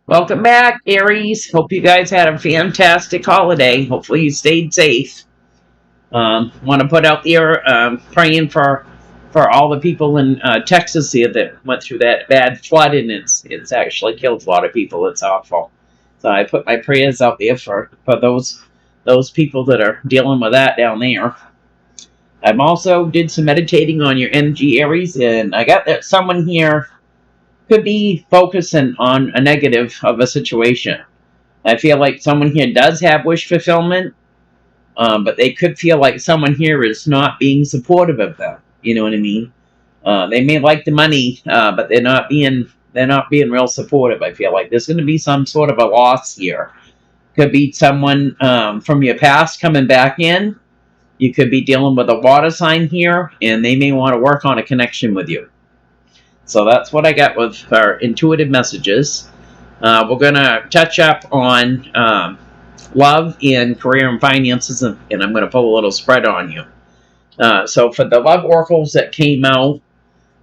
Welcome back, Aries. Hope you guys had a fantastic holiday. Hopefully you stayed safe. Want to put out there praying for all the people in Texas here that went through that bad flood, and it's actually killed a lot of people. It's awful. So I put my prayers out there for those people that are dealing with that down there. I've also did some meditating on your energy, Aries, and I got that someone here could be focusing on a negative of a situation. I feel like someone here does have wish fulfillment, but they could feel like someone here is not being supportive of them. You know what I mean? They may like the money, but they're not being real supportive. I feel like there's going to be some sort of a loss here. Could be someone from your past coming back in. You could be dealing with a water sign here, and they may want to work on a connection with you. So that's what I got with our intuitive messages. We're going to touch up on love and career and finances, and I'm going to pull a little spread on you. So for the love oracles that came out,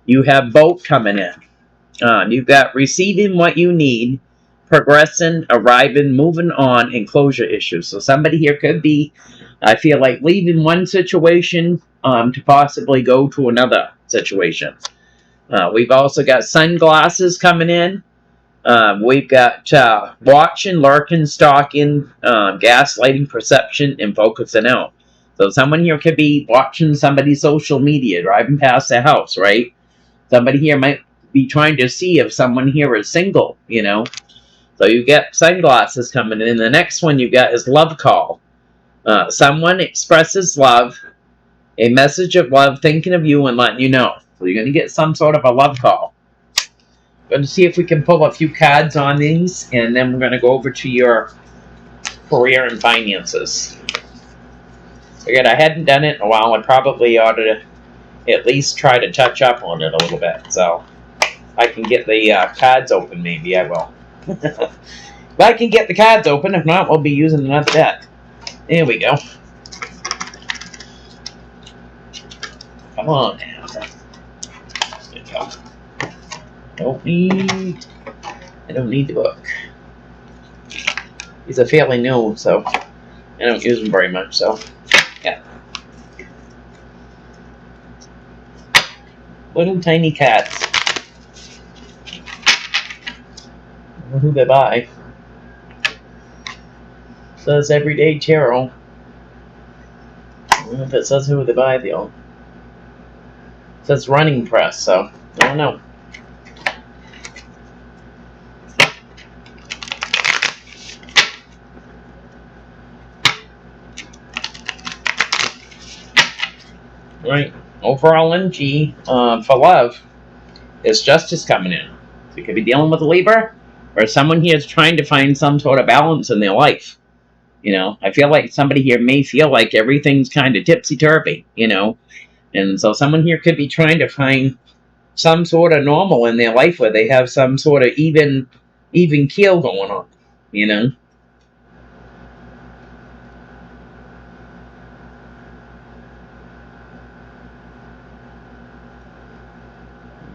you have both coming in. You've got receiving what you need, progressing, arriving, moving on, and closure issues. So somebody here could be, I feel like, leaving one situation to possibly go to another situation. We've also got sunglasses coming in. We've got watching, lurking, stalking, gaslighting, perception, and focusing out. So someone here could be watching somebody's social media, driving past their house, right? Somebody here might be trying to see if someone here is single, you know? So you get sunglasses coming in. The next one you got is love call. Someone expresses love, a message of love, thinking of you and letting you know. So you're going to get some sort of a love call. Going to see if we can pull a few cards on these, and then we're going to go over to your career and finances. Again, I hadn't done it in a while. I probably ought to at least try to touch up on it a little bit. So if I can get the cards open, maybe I will. If I can get the cards open, if not, we'll be using another deck. There we go. Come on now. There we go. I don't need the book. These are fairly new, so I don't use them very much, so yeah. Little tiny cats. I don't know who they by. Says Everyday Tarot. I don't know if it says who they by, though. It says Running Press, so I don't know. Right. Overall energy for love is justice coming in. So you could be dealing with a Libra, or someone here is trying to find some sort of balance in their life. You know, I feel like somebody here may feel like everything's kind of tipsy-turvy, you know. And so someone here could be trying to find some sort of normal in their life where they have some sort of even keel going on, you know.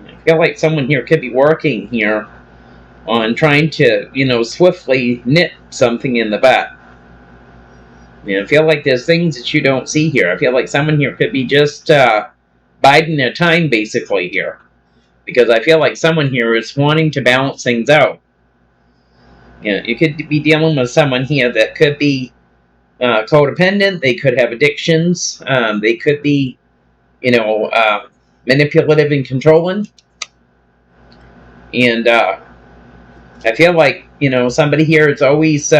I feel like someone here could be working here on trying to, you know, swiftly knit something in the back. You know, I feel like there's things that you don't see here. I feel like someone here could be just biding their time, basically, here. Because I feel like someone here is wanting to balance things out. You know, you could be dealing with someone here that could be codependent. They could have addictions. They could be, you know, manipulative and controlling. And I feel like, you know, somebody here is always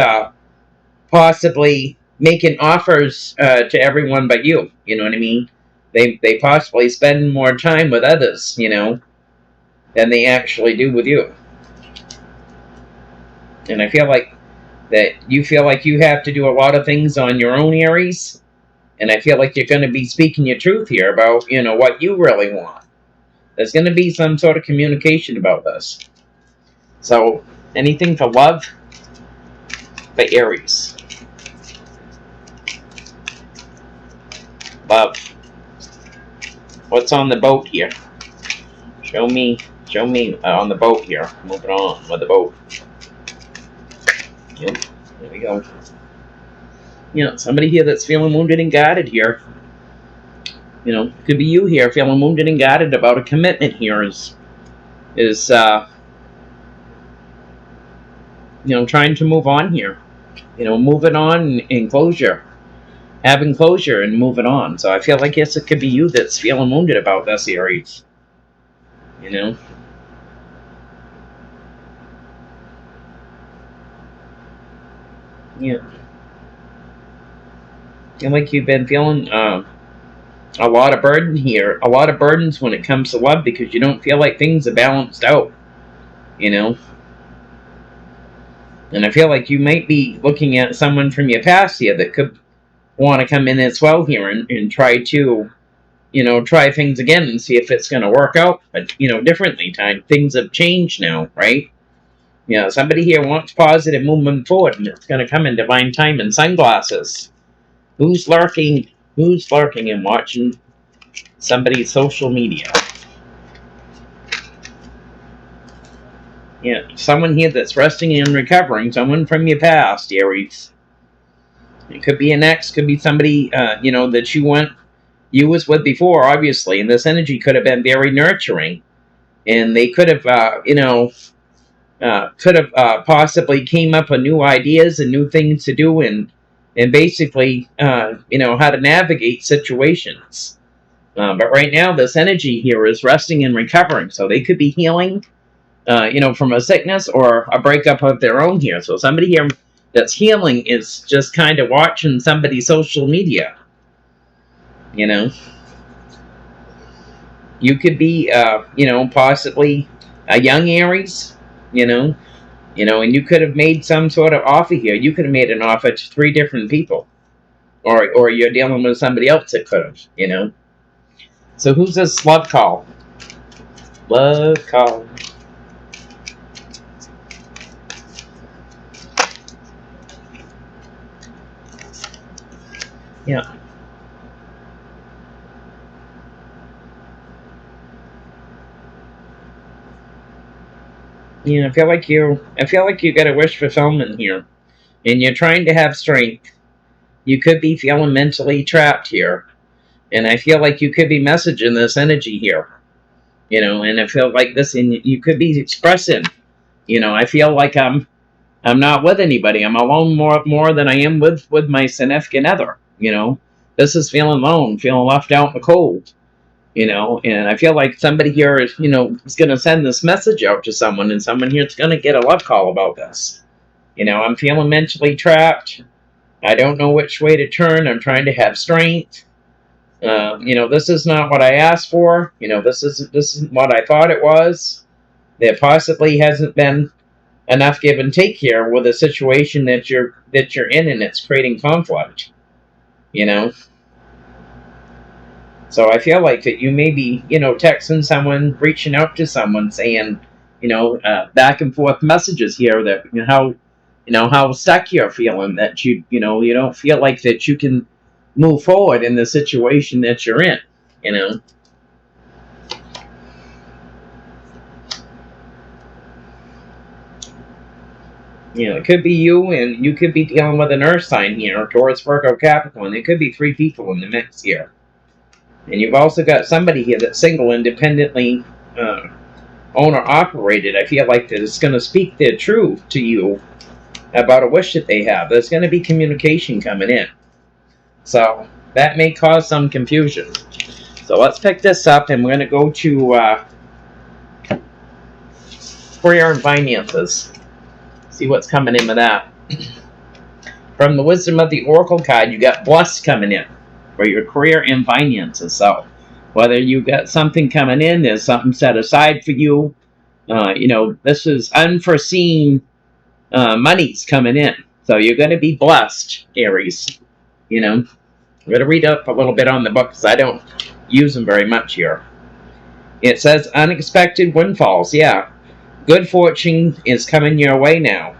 possibly making offers to everyone but you. You know what I mean? They possibly spend more time with others, you know, than they actually do with you. And I feel like that you feel like you have to do a lot of things on your own, Aries. And I feel like you're going to be speaking your truth here about, you know, what you really want. There's going to be some sort of communication about this. So, anything for love? For Aries. Love. What's on the boat here? Show me on the boat here. Moving on with the boat. Yep. There we go. Somebody here that's feeling wounded and guarded here. Could be you here feeling wounded and guarded about a commitment here is trying to move on here. Moving on and closure. Having closure and moving on. So I feel like, yes, it could be you that's feeling wounded about this, Aries. Yeah. Feel like you've been feeling a lot of burden here. A lot of burdens when it comes to love because you don't feel like things are balanced out. And I feel like you might be looking at someone from your past here that could want to come in as well here and try to, try things again and see if it's going to work out, but, differently. Things have changed now, right? Somebody here wants positive movement forward, and it's going to come in divine time and sunglasses. Who's lurking? Who's lurking and watching somebody's social media? Someone here that's resting and recovering. Someone from your past, Aries. It could be an ex, could be somebody, that you was with before, obviously, and this energy could have been very nurturing, and they could have, possibly came up with new ideas and new things to do, and basically, how to navigate situations. But right now, this energy here is resting and recovering, so they could be healing, from a sickness or a breakup of their own here. So somebody here that's healing is just kind of watching somebody's social media. You could be, possibly a young Aries, and you could have made some sort of offer here. You could have made an offer to 3 different people, or you're dealing with somebody else that could have, So who's this love call? Love call. I feel like you got a wish fulfillment here, and you're trying to have strength. You could be feeling mentally trapped here, and I feel like you could be messaging this energy here, and I feel like this, and you could be expressing, I feel like I'm not with anybody. I'm alone more than I am with my significant other. This is feeling alone, feeling left out in the cold. And I feel like somebody here is, is going to send this message out to someone, and someone here is going to get a love call about this. I'm feeling mentally trapped. I don't know which way to turn. I'm trying to have strength. This is not what I asked for. This isn't what I thought it was. There possibly hasn't been enough give and take here with a situation that you're in, and it's creating conflict. So I feel like that you may be, texting someone, reaching out to someone, saying, back and forth messages here that how stuck you're feeling, that you don't feel like that you can move forward in the situation that you're in. It could be you, and you could be dealing with an earth sign here, Taurus, Virgo, Capricorn. There could be 3 people in the mix here. And you've also got somebody here that's single, independently owner-operated. I feel like that it's going to speak their truth to you about a wish that they have. There's going to be communication coming in. So that may cause some confusion. So let's pick this up, and we're going to go to career and finances. See what's coming in with that. From the Wisdom of the Oracle card, you got blessed coming in for your career and finances. So whether you got something coming in, there's something set aside for you. This is unforeseen money's coming in. So you're going to be blessed, Aries. I'm going to read up a little bit on the book because I don't use them very much here. It says unexpected windfalls. Yeah. Good fortune is coming your way now.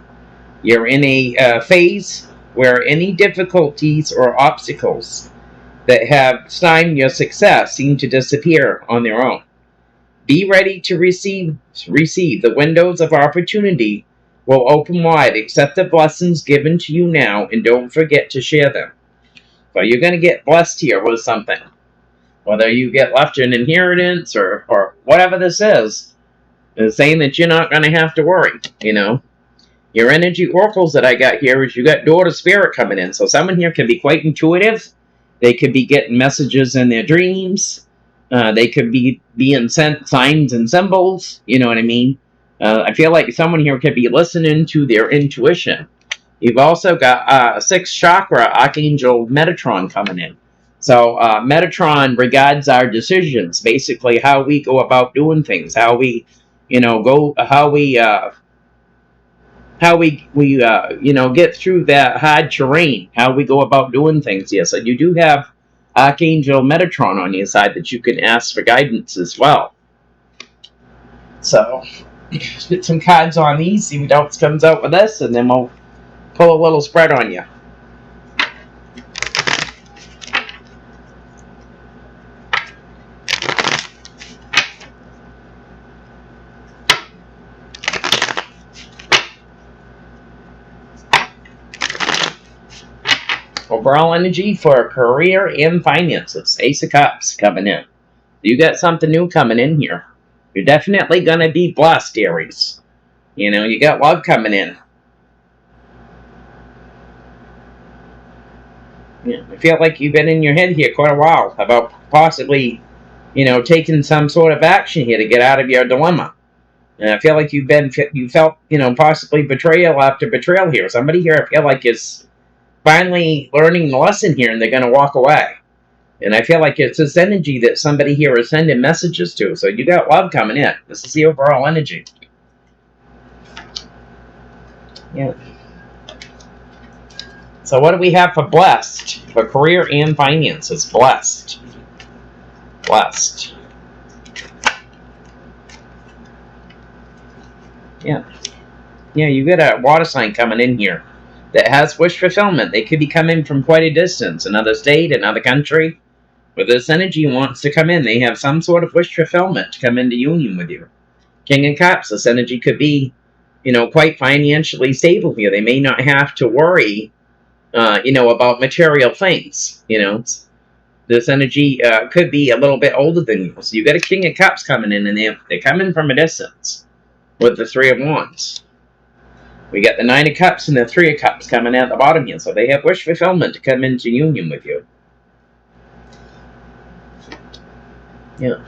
You're in a phase where any difficulties or obstacles that have stymied your success seem to disappear on their own. Be ready to receive the windows of opportunity will open wide. Accept the blessings given to you now and don't forget to share them. So you're going to get blessed here with something. Whether you get left an inheritance or whatever this is saying that you're not going to have to worry, you know. Your energy oracles that I got here is you got daughter spirit coming in. So someone here can be quite intuitive. They could be getting messages in their dreams. They could be being sent signs and symbols. You know what I mean? I feel like someone here could be listening to their intuition. You've also got sixth chakra Archangel Metatron coming in. So Metatron regards our decisions, basically how we go about doing things, how we, you know, get through that hard terrain, how we go about doing things. Yes, and you do have Archangel Metatron on your side that you can ask for guidance as well. So, get some cards on these, see what else comes out with this, and then we'll pull a little spread on you. Overall energy for career and finances. Ace of Cups coming in. You got something new coming in here. You're definitely going to be blessed, Aries. You know, you got love coming in. Yeah, I feel like you've been in your head here quite a while about possibly, you know, taking some sort of action here to get out of your dilemma. And I feel like you felt, you know, possibly betrayal after betrayal here. Somebody here I feel like is finally learning the lesson here and they're going to walk away. And I feel like it's this energy that somebody here is sending messages to. So you got love coming in. This is the overall energy. Yeah. So what do we have for blessed? For career and finances. Blessed. Blessed. Yeah. Yeah, you got a water sign coming in here that has wish fulfillment. They could be coming from quite a distance, another state, another country. Where this energy wants to come in, they have some sort of wish fulfillment to come into union with you. King of Cups, this energy could be, you know, quite financially stable here. They may not have to worry, you know, about material things. You know, this energy could be a little bit older than you. So you got a King of Cups coming in, and they're coming from a distance with the Three of Wands. We got the Nine of Cups and the Three of Cups coming out the bottom here. So they have wish fulfillment to come into union with you. Yeah.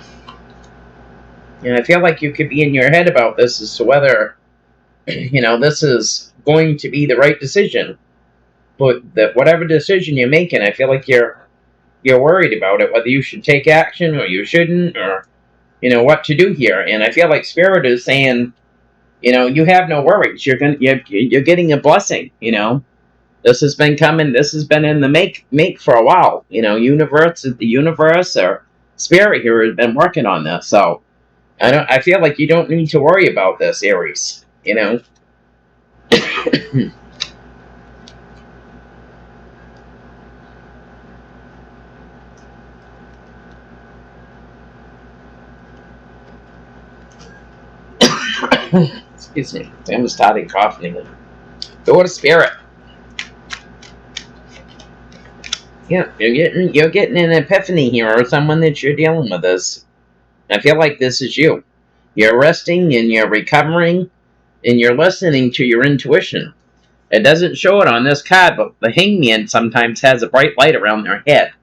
And I feel like you could be in your head about this as to whether, you know, this is going to be the right decision. But that whatever decision you're making, I feel like you're worried about it, whether you should take action or you shouldn't, or, you know, what to do here. And I feel like Spirit is saying, you know, you have no worries. You're getting a blessing, you know. This has been coming. This has been in the make for a while. You know, the universe or Spirit here has been working on this. So I feel like you don't need to worry about this, Aries. You know. Excuse me. I'm starting coughing again. Go to Spirit. Yeah, you're getting an epiphany here, or someone that you're dealing with this. I feel like this is you. You're resting and you're recovering and you're listening to your intuition. It doesn't show it on this card, but the Hangman sometimes has a bright light around their head.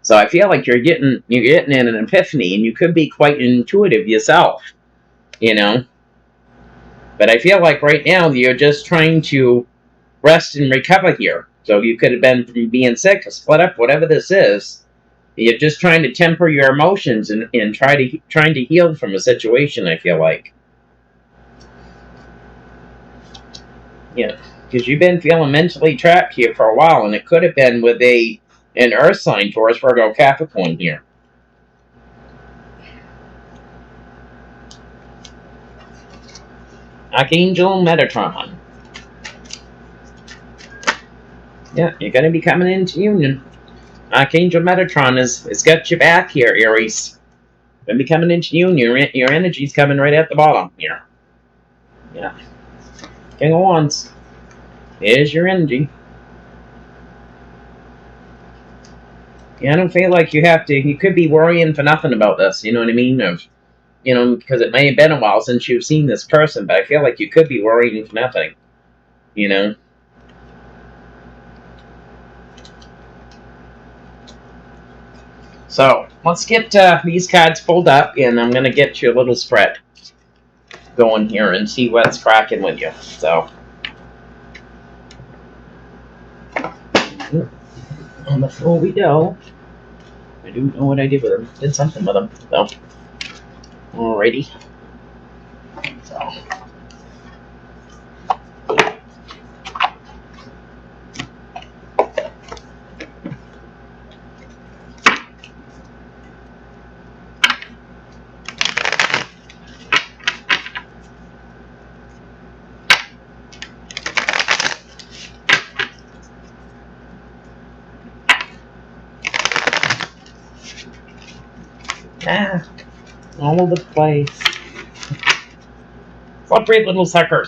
So I feel like you're getting in an epiphany, and you could be quite intuitive yourself. You know. But I feel like right now you're just trying to rest and recover here. So you could have been from being sick, or split up, whatever this is. You're just trying to temper your emotions and trying to heal from a situation, I feel like. Yeah, because you've been feeling mentally trapped here for a while, and it could have been with an earth sign, Taurus, Virgo, Capricorn here. Archangel Metatron. Yeah, you're going to be coming into union. Archangel Metatron has got your back here, Aries. Going to be coming into union. Your energy's coming right at the bottom here. Yeah. King of Wands. Here's your energy. Yeah, I don't feel like you have to. You could be worrying for nothing about this. You know what I mean? Because it may have been a while since you've seen this person, but I feel like you could be worrying for nothing. You know? So, let's get these cards pulled up, and I'm going to get you a little spread going here and see what's cracking with you. So, on the floor we go. I don't know what I did with them. Did something with them. So, alrighty. So. All over the place. Slippery little suckers.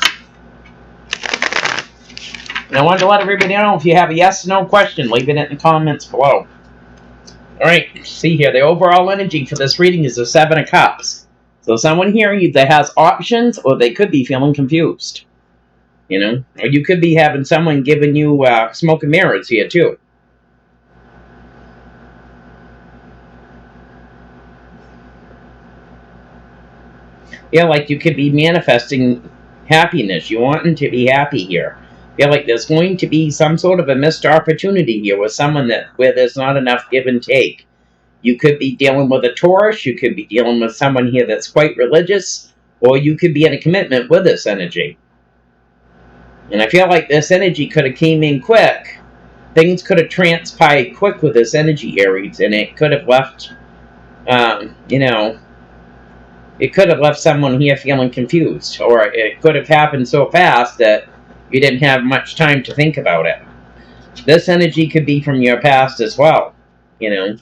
And I wanted to let everybody know if you have a yes or no question, leave it in the comments below. Alright, see here, the overall energy for this reading is the Seven of Cups. So someone here either has options or they could be feeling confused. You know? Or you could be having someone giving you smoke and mirrors here too. Feel like you could be manifesting happiness. You want them to be happy here. Feel like there's going to be some sort of a missed opportunity here with someone where there's not enough give and take. You could be dealing with a Taurus. You could be dealing with someone here that's quite religious. Or you could be in a commitment with this energy. And I feel like this energy could have came in quick. Things could have transpired quick with this energy, Aries. And it could have left, it could have left someone here feeling confused, or it could have happened so fast that you didn't have much time to think about it. This energy could be from your past as well, I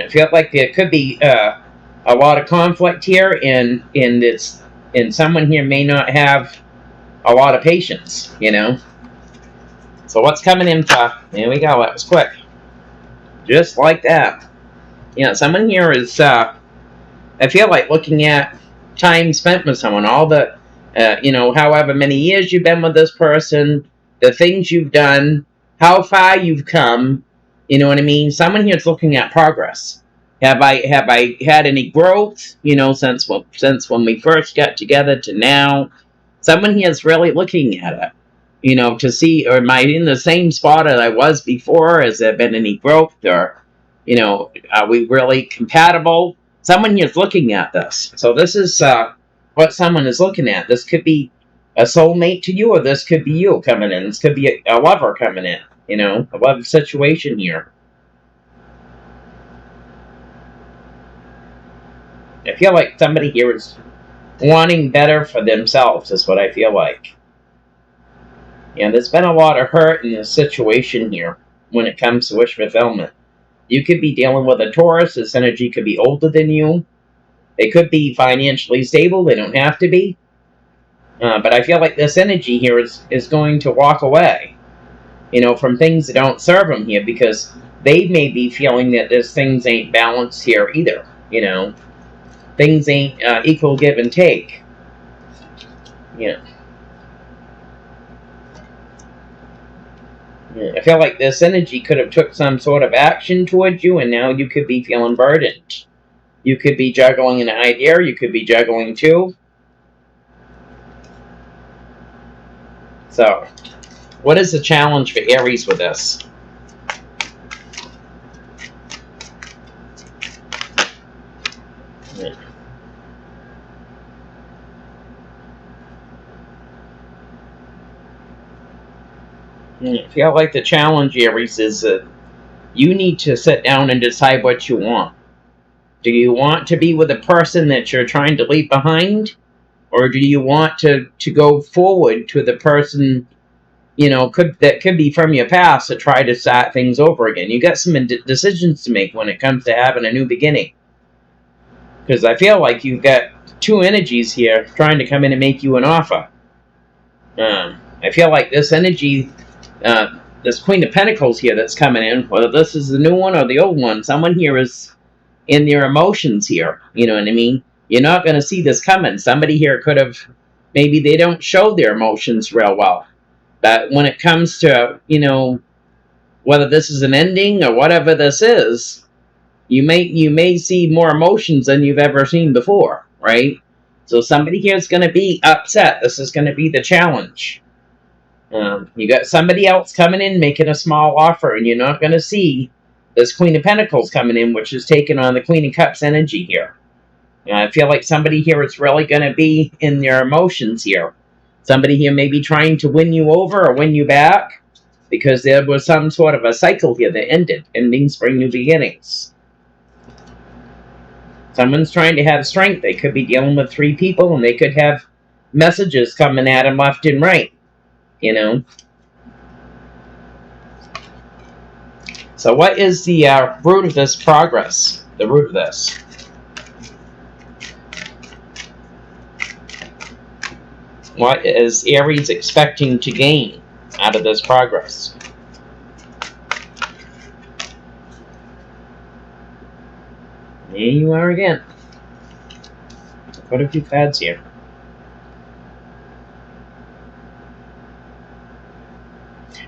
feel like there could be a lot of conflict here, and someone here may not have a lot of patience, So what's coming in for? There we go. That was quick, just like that. Someone here is. I feel like looking at time spent with someone, all the, however many years you've been with this person, the things you've done, how far you've come, you know what I mean? Someone here is looking at progress. Have I had any growth, since when we first got together to now? Someone here is really looking at it, to see, or am I in the same spot that I was before? Has there been any growth, or, are we really compatible? Someone here is looking at this. So this is what someone is looking at. This could be a soulmate to you, or this could be you coming in. This could be a lover coming in, a love situation here. I feel like somebody here is wanting better for themselves, is what I feel like. There's been a lot of hurt in this situation here when it comes to wish fulfillment. You could be dealing with a Taurus. This energy could be older than you. They could be financially stable. They don't have to be. But I feel like this energy here is going to walk away, from things that don't serve them here, because they may be feeling that things ain't balanced here either, Things ain't equal give and take, I feel like this energy could have took some sort of action towards you, and now you could be feeling burdened. You could be juggling an idea, you could be juggling two. So, what is the challenge for Aries with this? I feel like the challenge, Aries, is that you need to sit down and decide what you want. Do you want to be with a person that you're trying to leave behind? Or do you want to go forward to the person, that could be from your past, to try to start things over again? You got some decisions to make when it comes to having a new beginning. Because I feel like you've got two energies here trying to come in and make you an offer. I feel like this energy, this Queen of Pentacles here that's coming in, whether this is the new one or the old one, someone here is in their emotions here. You know what I mean? You're not going to see this coming. Somebody here could have, maybe they don't show their emotions real well. But when it comes to, whether this is an ending or whatever this is, you may see more emotions than you've ever seen before, right? So somebody here is going to be upset. This is going to be the challenge. You got somebody else coming in making a small offer, and you're not going to see this Queen of Pentacles coming in, which is taking on the Queen of Cups energy here. I feel like somebody here is really going to be in their emotions here. Somebody here may be trying to win you over or win you back, because there was some sort of a cycle here that ended. Endings bring new beginnings. Someone's trying to have strength. They could be dealing with 3 people, and they could have messages coming at them left and right. So what is the root of this progress? The root of this. What is Aries expecting to gain out of this progress? There you are again. Quite a few cards here.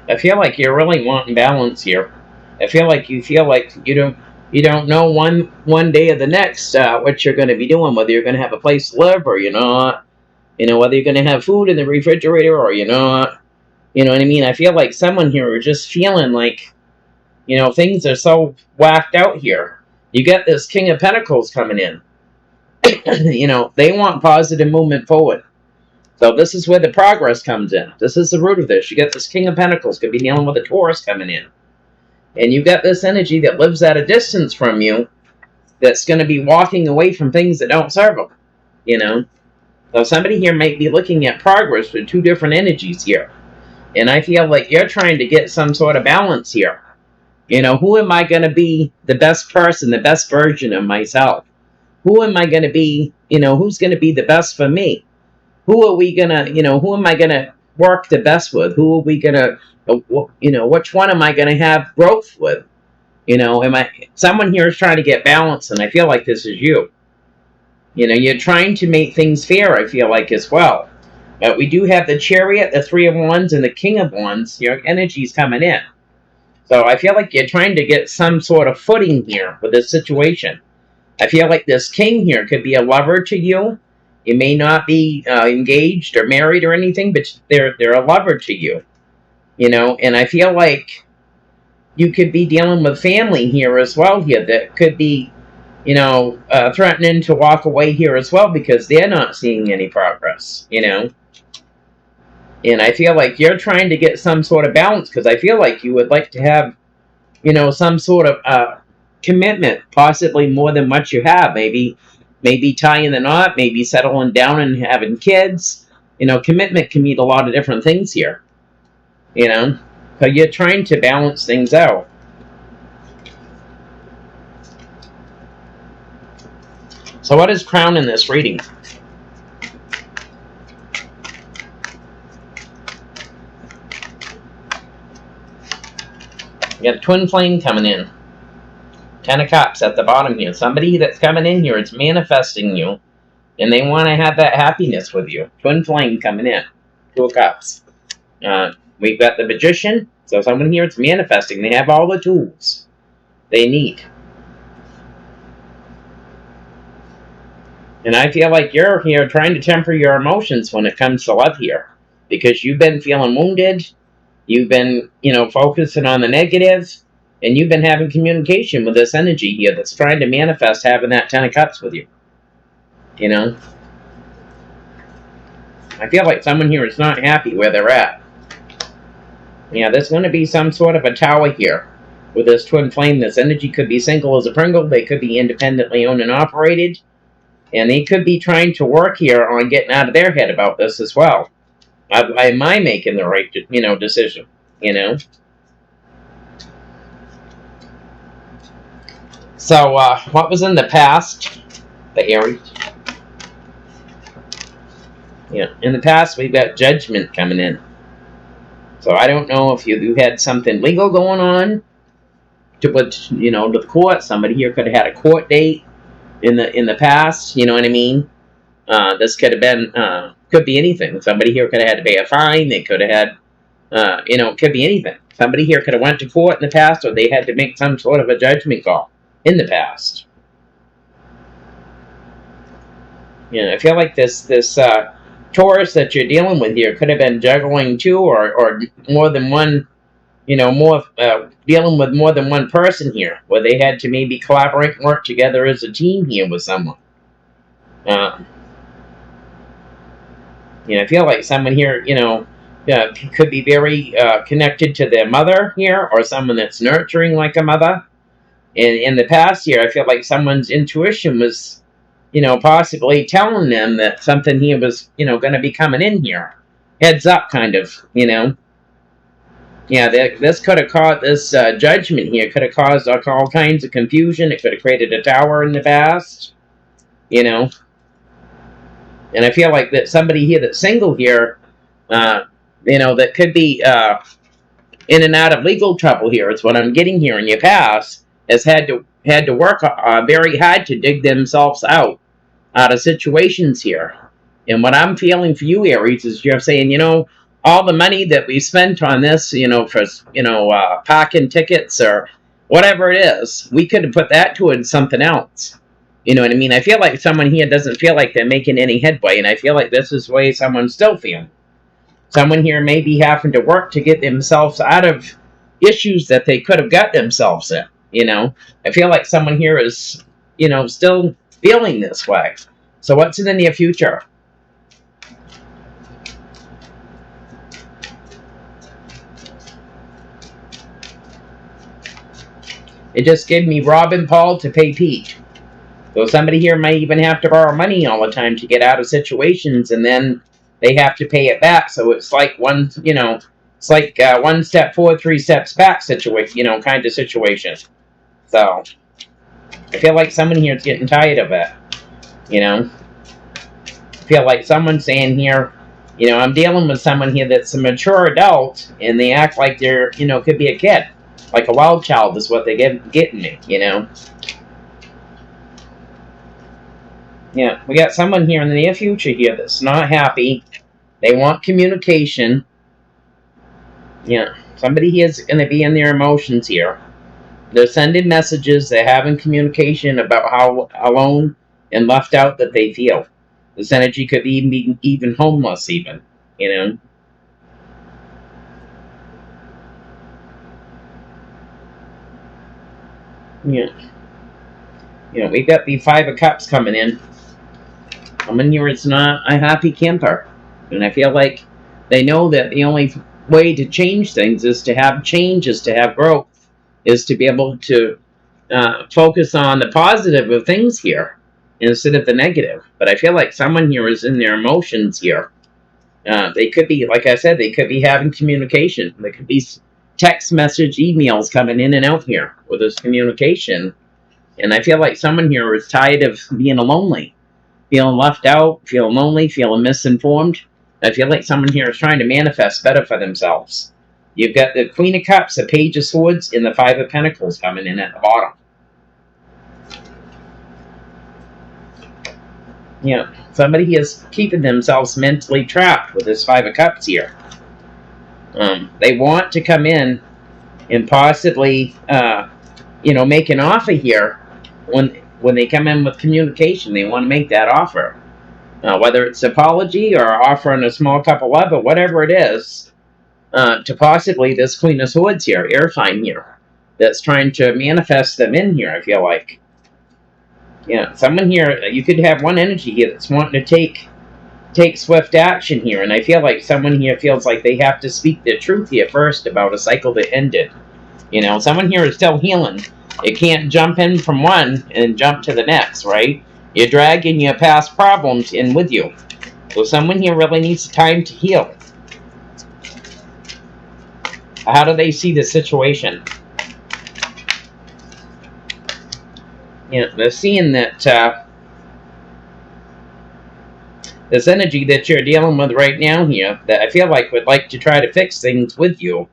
I feel like you're really wanting balance here. I feel like you don't know one day or the next what you're going to be doing, whether you're going to have a place to live or you're not. Whether you're going to have food in the refrigerator or you're not. You know what I mean? I feel like someone here are just feeling like, things are so whacked out here. You get this King of Pentacles coming in. They want positive movement forward. So this is where the progress comes in. This is the root of this. You get this King of Pentacles. Could be dealing with a Taurus coming in. And you've got this energy that lives at a distance from you that's going to be walking away from things that don't serve them. So somebody here might be looking at progress with 2 different energies here. And I feel like you're trying to get some sort of balance here. Who am I going to be the best person, the best version of myself? Who am I going to be, who's going to be the best for me? Who are we going to, who am I going to work the best with? Who are we going to, which one am I going to have growth with? Someone here is trying to get balance, and I feel like this is you. You're trying to make things fair, I feel like, as well. But we do have the Chariot, the 3 of Wands, and the King of Wands. Your energy's coming in. So I feel like you're trying to get some sort of footing here with this situation. I feel like this King here could be a lover to you. You may not be engaged or married or anything, but they're a lover to you. And I feel like you could be dealing with family here as well here that could be, threatening to walk away here as well because they're not seeing any progress, And I feel like you're trying to get some sort of balance because I feel like you would like to have, some sort of commitment, possibly more than what you have. Maybe tying the knot, maybe settling down and having kids. Commitment can mean a lot of different things here. So you're trying to balance things out. So what is crown in this reading? You got a twin flame coming in. 10 of Cups at the bottom here. Somebody that's coming in here is manifesting you, and they want to have that happiness with you. Twin flame coming in. 2 of Cups. We've got the Magician. So someone here is manifesting. They have all the tools they need. And I feel like you're here trying to temper your emotions when it comes to love here. Because you've been feeling wounded. You've been, focusing on the negative. And you've been having communication with this energy here that's trying to manifest having that 10 of Cups with you. I feel like someone here is not happy where they're at. Yeah, there's going to be some sort of a tower here. With this twin flame, this energy could be single as a Pringle. They could be independently owned and operated. And they could be trying to work here on getting out of their head about this as well. Am I making the right, decision? So, what was in the past, the Aries? Yeah, in the past we've got Judgment coming in. So I don't know if you had something legal going on to put, to the court. Somebody here could have had a court date in the past. You know what I mean? This could have been could be anything. Somebody here could have had to pay a fine. They could have had it could be anything. Somebody here could have went to court in the past, or they had to make some sort of a judgment call in the past. I feel like this Taurus that you're dealing with here could have been juggling two or more than one. More dealing with more than one person here, where they had to maybe collaborate and work together as a team here with someone. I feel like someone here, could be very connected to their mother here, or someone that's nurturing like a mother. In the past year, I feel like someone's intuition was, possibly telling them that something here was, going to be coming in here. Heads up, kind of, Yeah, this could have caused this judgment here. Could have caused all kinds of confusion. It could have created a tower in the past, And I feel like that somebody here that's single here, that could be in and out of legal trouble here. It's what I'm getting here in your past, has had to work very hard to dig themselves out of situations here. And what I'm feeling for you, Aries, is you're saying, all the money that we spent on this, for parking tickets or whatever it is, we could have put that towards something else. You know what I mean? I feel like someone here doesn't feel like they're making any headway, and I feel like this is the way someone's still feeling. Someone here may be having to work to get themselves out of issues that they could have got themselves in. I feel like someone here is, still feeling this way. So what's in the near future? It just gave me Rob and Paul to pay Pete. So somebody here might even have to borrow money all the time to get out of situations, and then they have to pay it back. So it's like one step forward, 3 steps back situation, kind of situation. So I feel like someone here is getting tired of it. I feel like someone's saying here, I'm dealing with someone here that's a mature adult, and they act like they're, could be a kid. Like a wild child is what they getting me, Yeah, we got someone here in the near future here that's not happy. They want communication. Yeah, somebody here is going to be in their emotions here. They're sending messages. They're having communication about how alone and left out that they feel. This energy could be even homeless, even, Yeah. We've got the 5 of Cups coming in. Someone here is not a happy camper. And I feel like they know that the only way to change things is to have change, is to have growth, is to be able to focus on the positive of things here instead of the negative. But I feel like someone here is in their emotions here. They could be, like I said, they could be having communication. There could be text message, emails coming in and out here with this communication. And I feel like someone here is tired of being lonely, feeling left out, feeling lonely, feeling misinformed. I feel like someone here is trying to manifest better for themselves. You've got the Queen of Cups, the Page of Swords, and the 5 of Pentacles coming in at the bottom. Somebody is keeping themselves mentally trapped with this 5 of Cups here. They want to come in and possibly, make an offer here. When they come in with communication, they want to make that offer. Whether it's apology or offering a small cup of love or whatever it is, to possibly this Queen of Swords here, air sign here, that's trying to manifest them in here, I feel like. Someone here, you could have one energy here that's wanting to take swift action here, and I feel like someone here feels like they have to speak the truth here first about a cycle that ended. Someone here is still healing. You can't jump in from one and jump to the next, right? You're dragging your past problems in with you. So someone here really needs time to heal. How do they see the situation? They're seeing that This energy that you're dealing with right now here, that I feel like would like to try to fix things with you.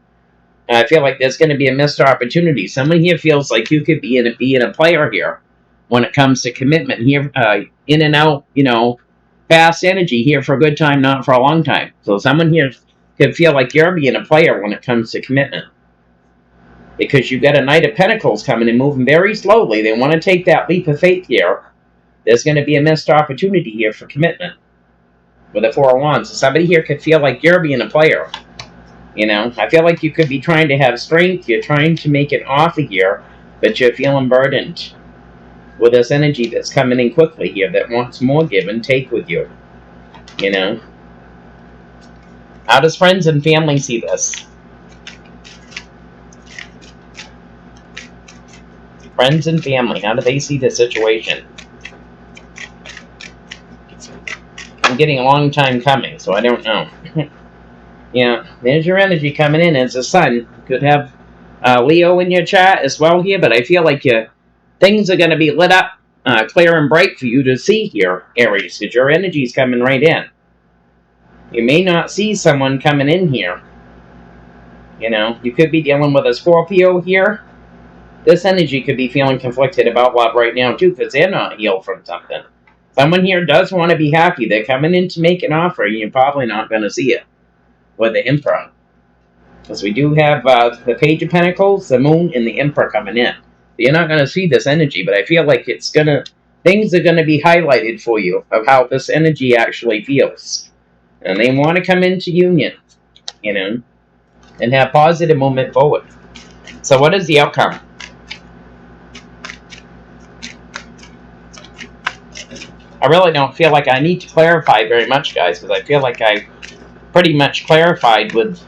I feel like there's going to be a missed opportunity. Someone here feels like you could be in a player here when it comes to commitment here, in and out, fast energy here for a good time, not for a long time. So someone here could feel like you're being a player when it comes to commitment. Because you've got a Knight of Pentacles coming and moving very slowly. They want to take that leap of faith here. There's going to be a missed opportunity here for commitment with the Four of Wands. So somebody here could feel like you're being a player. I feel like you could be trying to have strength. You're trying to make an offer here, but you're feeling burdened with this energy that's coming in quickly here that wants more give and take with you. How does friends and family see this? Friends and family, how do they see the situation? I'm getting a long time coming, so I don't know. Yeah, there's your energy coming in as the sun. Could have Leo in your chart as well here, but I feel like things are going to be lit up clear and bright for you to see here, Aries, because your energy is coming right in. You may not see someone coming in here. You could be dealing with a Scorpio here. This energy could be feeling conflicted about love right now, too, because they're not healed from something. Someone here does want to be happy. They're coming in to make an offer, and you're probably not going to see it with the Emperor. Because we do have the Page of Pentacles, the Moon, and the Emperor coming in. You're not going to see this energy, but I feel like things are going to be highlighted for you of how this energy actually feels. And they want to come into union, and have positive movement forward. So what is the outcome? I really don't feel like I need to clarify very much, guys, because I feel like I pretty much clarified with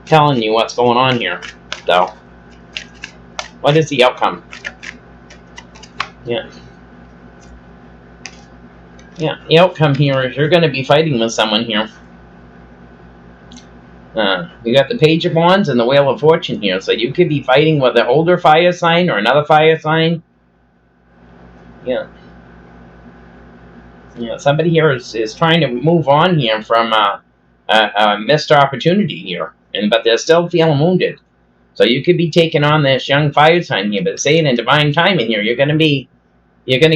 telling you what's going on here. So, what is the outcome? Yeah, the outcome here is you're going to be fighting with someone here. You got the Page of Wands and the Wheel of Fortune here, so you could be fighting with an older fire sign or another fire sign. Yeah, somebody here is trying to move on here from a missed opportunity here, but they're still feeling wounded. So you could be taking on this young fire sign here, but saying in divine timing here, you're going to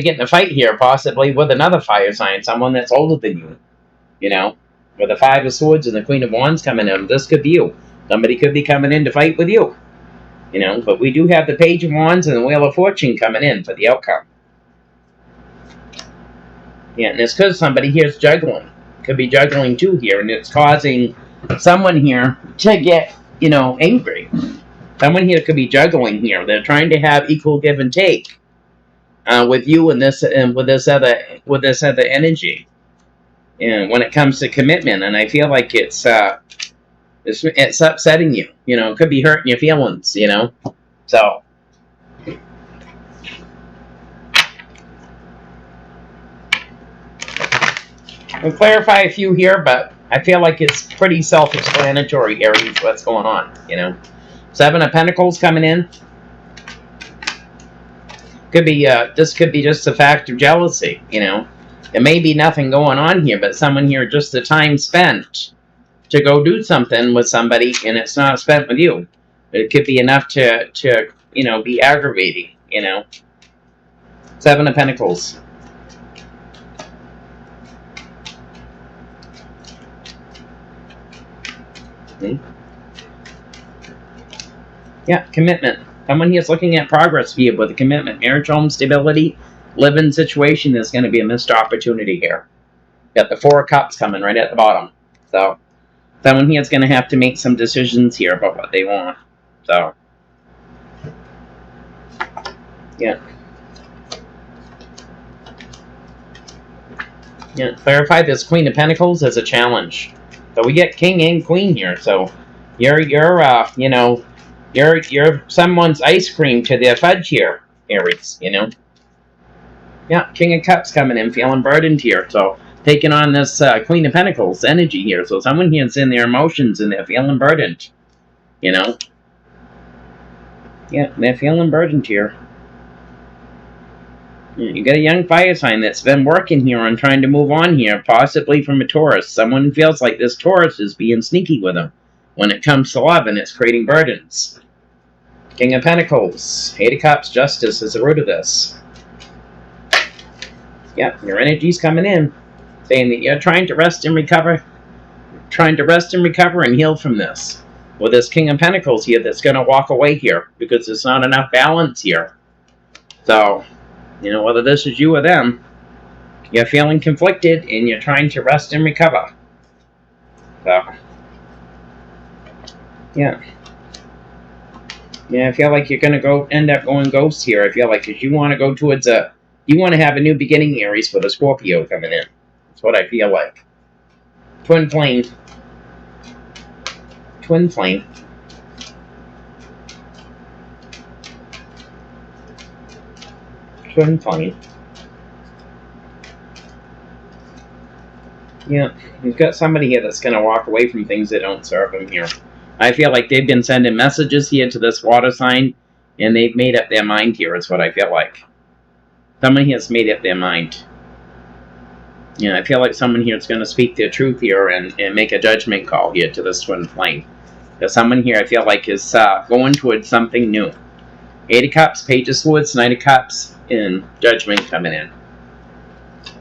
get in a fight here, possibly with another fire sign, someone that's older than you. With the Five of Swords and the Queen of Wands coming in, this could be you. Somebody could be coming in to fight with you. But we do have the Page of Wands and the Wheel of Fortune coming in for the outcome. Yeah, and it's because somebody here is juggling. Could be juggling too here, and it's causing someone here to get, angry. Someone here could be juggling here. They're trying to have equal give and take with you and with this other energy. And when it comes to commitment, and I feel like it's upsetting you. It could be hurting your feelings. So. I'll clarify a few here, but I feel like it's pretty self-explanatory, Aries, what's going on, Seven of Pentacles coming in. This could be just a fact of jealousy, There may be nothing going on here, but someone here, just the time spent to go do something with somebody, and it's not spent with you. It could be enough to be aggravating, Seven of Pentacles. Yeah, commitment. Someone here is looking at progress here with a commitment. Marriage, home, stability, live-in situation is going to be a missed opportunity here. Got the Four of Cups coming right at the bottom. So, someone here is going to have to make some decisions here about what they want. So, yeah. Yeah, clarify this Queen of Pentacles as a challenge. So we get King and Queen here. So you're someone's ice cream to their fudge here, Aries. Yeah, King of Cups coming in, feeling burdened here. So taking on this Queen of Pentacles energy here. So someone here's in their emotions and they're feeling burdened. Yeah, they're feeling burdened here. You got a young fire sign that's been working here on trying to move on here, possibly from a Taurus. Someone feels like this Taurus is being sneaky with them. When it comes to love, and it's creating burdens. King of Pentacles, Eight of Cups, Justice is the root of this. Yep, your energy's coming in, saying that you're trying to rest and recover, and heal from this. With this King of Pentacles here that's going to walk away here because there's not enough balance here. So, whether this is you or them, you're feeling conflicted and you're trying to rest and recover. So, yeah. I feel like you're going to end up going ghost here. I feel like because you want to go towards you want to have a new beginning, Aries, with a Scorpio coming in. That's what I feel like. Twin flame. Twin flame. Twin flame. Yeah, you've got somebody here that's going to walk away from things that don't serve them here. I feel like they've been sending messages here to this water sign, and they've made up their mind here, is what I feel like. Someone here has made up their mind. I feel like someone here is going to speak their truth here and make a judgment call here to this twin flame. There's someone here I feel like is going towards something new. Eight of Cups, Page of Swords, Knight of Cups, and Judgment coming in.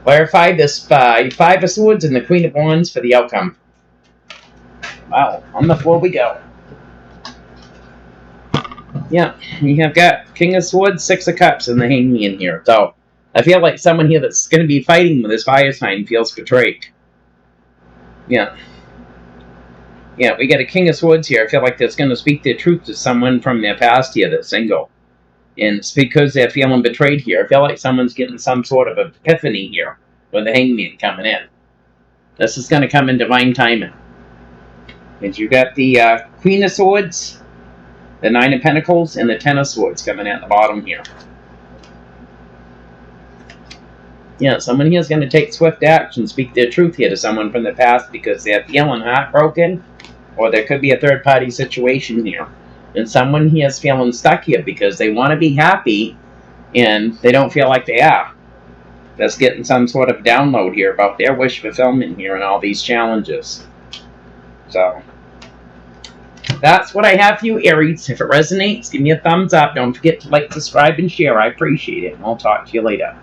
Clarify this Five of Swords and the Queen of Wands for the outcome. Wow, on the floor we go. Yeah, you have got King of Swords, Six of Cups, and the Hangman here. So, I feel like someone here that's going to be fighting with this fire sign feels betrayed. Yeah. Yeah, we got a King of Swords here. I feel like that's going to speak their truth to someone from their past here that's single. And it's because they're feeling betrayed here. I feel like someone's getting some sort of epiphany here with the Hangman coming in. This is going to come in divine timing. And you got the Queen of Swords, the Nine of Pentacles, and the Ten of Swords coming at the bottom here. Yeah, someone here is going to take swift action, speak their truth here to someone from the past because they're feeling heartbroken, or there could be a third-party situation here. And someone here is feeling stuck here because they want to be happy, and they don't feel like they are. That's getting some sort of download here about their wish fulfillment here and all these challenges. So, that's what I have for you, Aries. If it resonates, give me a thumbs up. Don't forget to like, subscribe, and share. I appreciate it. And I'll talk to you later.